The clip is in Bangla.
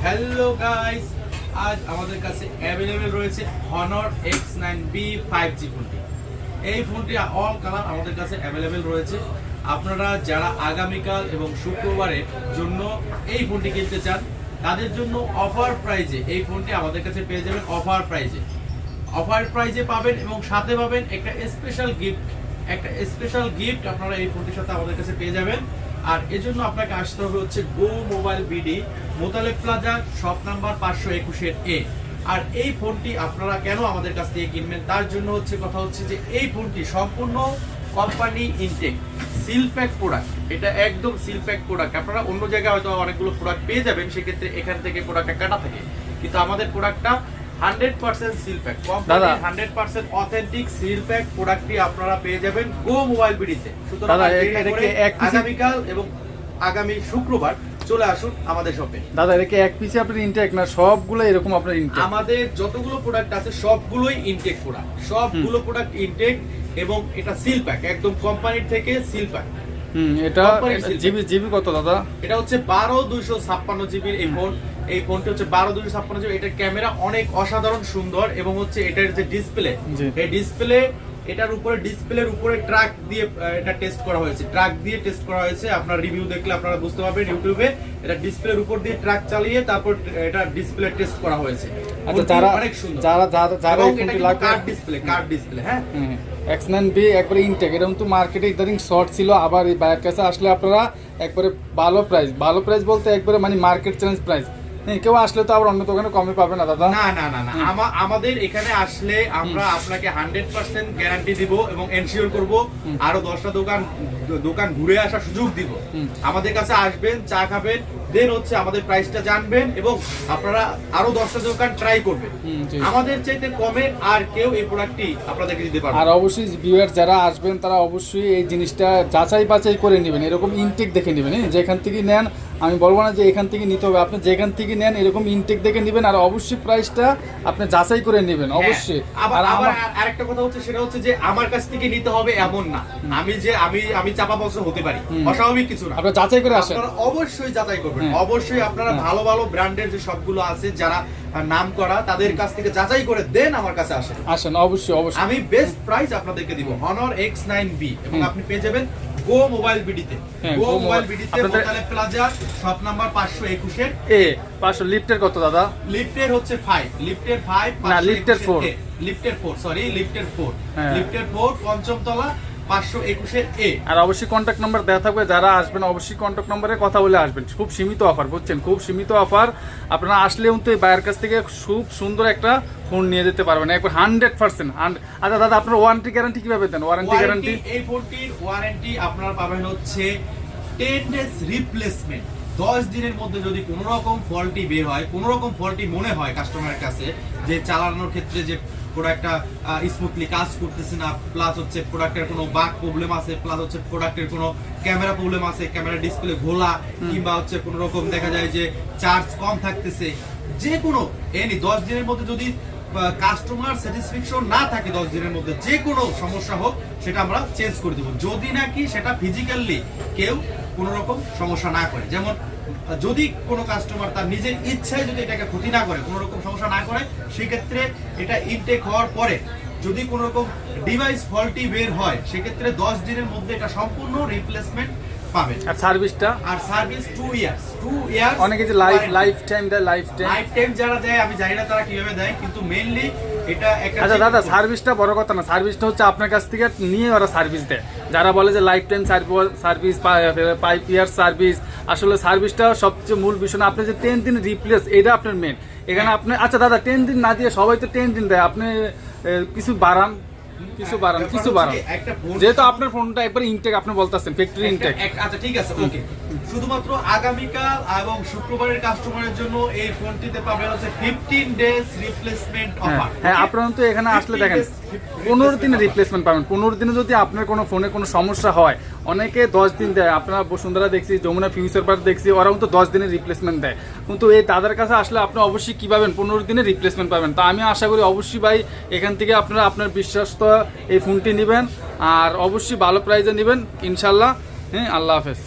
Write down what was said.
হ্যালো গাইস, আজ আমাদের কাছে অ্যাভেলেবেল রয়েছে Honor X9B 5G ফোনটি। এই ফোনটি অল কালার আমাদের কাছে অ্যাভেলেবেল রয়েছে। আপনারা যারা আগামীকাল এবং শুক্রবারের জন্য এই ফোনটি কিনতে চান তাদের জন্য অফার প্রাইজে এই ফোনটি আমাদের কাছে পেয়ে যাবেন। অফার প্রাইজে পাবেন এবং সাথে পাবেন একটা স্পেশাল গিফট আপনারা এই ফোনটির সাথে আমাদের কাছে পেয়ে যাবেন। আর এজন্য আপনাকে আসতে হবে হচ্ছে go mobile BD, Motaleb plaza, shop number 521 A। আর এই ফোনটি আপনারা কেন আমাদের কাছ থেকে কিনবেন তার জন্য কথা হচ্ছে যে এই ফোনটি সম্পূর্ণ company intact seal pack product. এটা একদম সিল প্যাক প্রোডাক্ট। আপনারা অন্য জায়গায় হয়তো অনেকগুলো প্রোডাক্ট পেয়ে যাবেন, সেক্ষেত্রে এখান থেকে প্রোডাক্টটা কাটা থাকে, কিন্তু আমাদের প্রোডাক্টটা 100% seal pack, company 100% authentic seal pack প্রোডাক্টটি আপনারা পেয়ে যাবেন গো মোবাইল বিডিতে। সুতরাং আগামীকাল এবং আগামী শুক্রবার চলে আসুন আমাদের শপে। দাদা এটা কি এক পিসে আপনার ইনটেক না সবগুলো এরকম আপনার ইনটেক? আমাদের যতগুলো প্রোডাক্ট আছে সবগুলোই ইনটেক প্রোডাক্ট, সবগুলো প্রোডাক্ট ইনটেক এবং এটা সিল প্যাক, একদম কোম্পানির থেকে সিল প্যাক। এটা জিবি কত দাদা? এটা হচ্ছে 12256 জিবির এই ফোনটি হচ্ছে 12256 জিবি। এটার ক্যামেরা অনেক অসাধারণ সুন্দর এবং হচ্ছে এটার যে ডিসপ্লে, এই এটার উপরে ডিসপ্লের উপরে ট্র্যাক দিয়ে এটা টেস্ট করা হয়েছে। আপনার রিভিউ দেখলে আপনারা বুঝতে পারবেন ইউটিউবে। এটা ডিসপ্লের উপর দিয়ে ট্র্যাক চালিয়ে তারপর এটা ডিসপ্লে টেস্ট করা হয়েছে। আচ্ছা, অনেক সুন্দর। যারা এই ফোনটি লাগবে কার্ড ডিসপ্লে হ্যাঁ X9B একবারে ইনটেক। এরকম তো মার্কেটে ইদানিং শর্ট ছিল, আবার এই বাইরের কাছে আসলে আপনারা একবারে ভালো প্রাইস বলতে একবারে মানে মার্কেট চ্যালেঞ্জ প্রাইস। কেউ আসলে তো আবার অন্য দোকানে কমে পাবে না দাদা? না, আমাদের এখানে আসলে আমরা আপনাকে 100% গ্যারান্টি দিব এবং এনশিওর করব আরো 10টা দোকান ঘুরে আসার সুযোগ দিব। আমাদের কাছে আসবেন, চা খাবেন, দেন হচ্ছে আমাদের প্রাইসটা জানবেন এবং আপনারা আরো 10টা দোকান ট্রাই করবেন। আমাদের চাইতে কমে আর কেউ এই প্রোডাক্টটি আপনাদেরকে দিতে পারবে। আর অবশ্যই ভিউয়ার যারা আসবেন তারা অবশ্যই এই জিনিসটা যাচাই বাছাই করে নেবেন, এরকম ইনটেক দেখে নেবেন। যেখান থেকে নেন আমি বলবো না যে এখান থেকে নিতে হবে, আপনি যেখান থেকে নেন এরকম ইনটেক দেখে নেবেন আর অবশ্যই প্রাইসটা আপনি যাচাই করে নেবেন অবশ্যই। আর আরেকটা কথা হচ্ছে সেটা হচ্ছে যে আমার কাছ থেকে নিতে হবে এমন না, আমি চাপা বসে হতে পারি, অস্বাভাবিক কিছু না। আপনারা যাচাই করে আসেন, আপনারা অবশ্যই যাচাই করবেন। অবশ্যই আপনারা ভালো ব্র্যান্ডের যে সবগুলো আছে যারা নাম করা তাদের কাছ থেকে যাচাই করে দেন আমার কাছে আসেন। অবশ্যই আমি বেস্ট প্রাইস আপনাদেরকে দিব Honor X9B এবং আপনি পেয়ে যাবেন গো মোবাইল বিডিতে। Motaleb plaza, shop number 521 A। 500 লিফটের কত দাদা? লিফটের হচ্ছে 5, লিফটের 5 না লিফটের 4, লিফটের 4 পঞ্চম তলা 521 A। আর অবশ্যই কন্ট্যাক্ট নাম্বার দেওয়া থাকবে, যারা আসবেন অবশ্যই কন্ট্যাক্ট নাম্বারে কথা বলে আসবেন। খুব সীমিত অফার, বুঝছেন, খুব সীমিত অফার। আপনারা আসলেও তো এই বাইরের কাছ থেকে খুব সুন্দর একটা ফোন নিয়ে যেতে পারবেন একবার 100%। আচ্ছা দাদা আপনার ওয়ারেন্টি গ্যারান্টি কিভাবে দেন? ওয়ারেন্টি এই ফোনটির ওয়ারেন্টি আপনারা পাবেন হচ্ছে 10 ডেজ রিপ্লেসমেন্ট। 10 দিনের মধ্যে যদি কোনো রকম ফল্টি বের হয়, কোনো রকম ফল্টি মনে হয় কাস্টমারের কাছে যে চালানোর ক্ষেত্রে যে প্রোডাক্টটা স্মুথলি কাজ করতেছে না, প্লাস হচ্ছে প্রোডাক্টের কোনো বাগ প্রবলেম আছে, প্লাস হচ্ছে প্রোডাক্টের কোনো ক্যামেরা প্রবলেম আছে, ক্যামেরা ডিসপ্লে ঘোলা, কিংবা হচ্ছে কোনো রকম দেখা যায় যে চার্জ কম থাকতেছে, যে কোনো 10 দিনের মধ্যে যদি কাস্টমার স্যাটিসফ্যাকশন না থাকে, 10 দিনের মধ্যে যে কোনো সমস্যা হোক সেটা আমরা চেঞ্জ করে দেবো, যদি নাকি সেটা ফিজিক্যালি কেউ কোনো রকম সমস্যা না করে। যেমন যদি কোনো কাস্টমার তার নিজের ইচ্ছায় যদি এটাকে ক্ষতি না করে, কোনো রকম সমস্যা না করে, সেক্ষেত্রে এটা ইনটেক হওয়ার পরে যদি কোনো রকম ডিভাইস ফল্টি বের হয়, সেক্ষেত্রে 10 দিনের মধ্যে এটা সম্পূর্ণ রিপ্লেসমেন্ট পাবেন। আর সার্ভিস 2 ইয়ার্স। অনেকে যে লাইফ টাইম যারা দেয় আমি জানি না তারা কিভাবে দেয়, কিন্তু মেইনলি এটা একটা। আচ্ছা দাদা সার্ভিসটা বড় কথা না, সার্ভিসটা হচ্ছে আপনার কাছ থেকে নিয়ে ওরা সার্ভিস দেয়। যারা বলে যে life time service 5 years service, আসলে সার্ভিসটা সবচেয়ে মূল বিষয় না। আপনি যে 10 দিন রিপ্লেস, এটা আপনার মেন এখানে। আপনি আচ্ছা দাদা 10 দিন না দিয়ে সবাই তো 10 দিন দেয়, আপনি কিছু বাড়ান, যেহেতু আপনার ফোনটা একবার ইনটেক আপনি বলতেছেন ফ্যাক্টরি ইনটেক। আচ্ছা ঠিক আছে, ওকে। শুধুমাত্র আগামীকাল এবং শুক্রবারের কাস্টমারের জন্য এই ফোনটিতে পাবেন হচ্ছে 15 ডেজ রিপ্লেসমেন্ট অফার। হ্যাঁ আপনারা তো এখানে আসলে দেখেন 15 দিনে রিপ্লেসমেন্ট পাবেন। 15 দিনে যদি আপনার কোনো ফোনে কোনো সমস্যা হয়, অনেকে 10 দিন দেয়। আপনারা বসুন্ধরা দেখছি, যমুনা ফিউচার পার্ক দেখছি, ওরাও তো 10 দিনের রিপ্লেসমেন্ট দেয়। কিন্তু এই দাদার কাছে আসলে আপনি অবশ্যই কী পাবেন, 15 দিনের রিপ্লেসমেন্ট পাবেন। তো আমি আশা করি অবশ্যই ভাই এখান থেকে আপনারা আপনার বিশ্বাস এই ফোনটি নেবেন আর অবশ্যই ভালো প্রাইজে নেবেন ইনশাল্লাহ। হ্যাঁ, আল্লাহ হাফেজ।